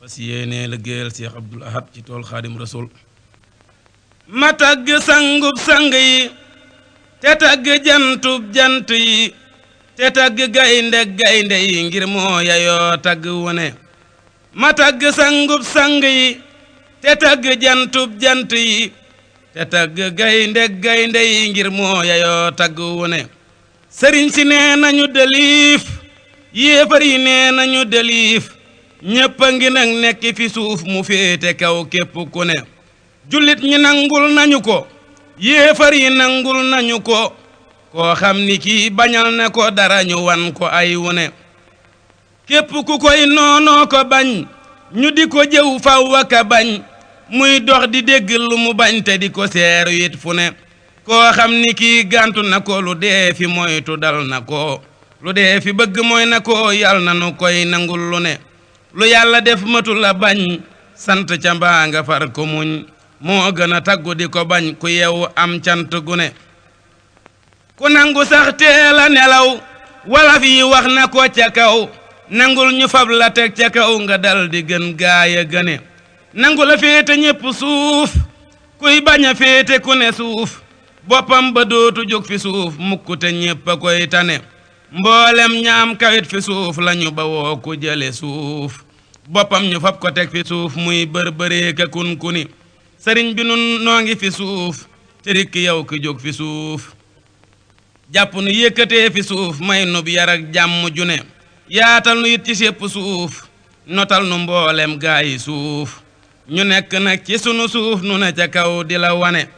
fas yéene liggéeyal Cheikh Abdoul Ahad ci tool Xaadim Rasul ma tagg sangub sang yi te tagg jantub jant yi te tagg gaynde gaynde yi ngir moo yayoo tagg wone ma tagg sangub sang yi te tagg jantub jant yi te tagg gaynde gaynde yi ngir moo yayoo tagg wone sëriñ si nee nañu deliif yéefar yi nee nañu deliif ñépp a ngi nag nekk fi suuf mu féete kaw képp ku ne jullit ñi nangul nañu ko yéefar yi nangul nañu ko koo xam ni kii bañal na ko dara ñu wan ko ay wone képp ku koy noonoo ko bañ ñu di ko jëw faw waka bañ muy dox di dégg lu mu bañ te di ko seeru it fu ne koo xam ni kii gàntu na ko lu dee fi moytu dal na ko lu dee fi bëgg mooy na ko yal na nu koy nangul lu ne lu yàlla def matu la bañ sant ca mbaa nga far ko muñ moo gën a taggu di ko bañ ku yew am cant gu ne ku nangu sax teel a nelaw wala fi wax na ko ca kaw nangul ñu fab la teg ca kaw nga dal di gën gaaya gëne nangu la féete ñépp suuf kuy bañ a féete ku ne suuf boppam ba dootu jóg fi suuf mukk te ñépp a koy tane mboolem ñaam kawit fi suuf lañu ba woo ku jële suuf boppam ñu fab ko teg fi suuf muy bërbëree ka kun kuni sëriñ bi nun noo ngi fi suuf te rikk yow ki jóg fi suuf jàpp nu yëkkatee fi suuf may nub yar ak jàmm ju ne yaatal nu it ci sépp suuf notal nu mboolem gaayi suuf ñu nekk nag ci sunu suuf nu ne ca kaw di la wane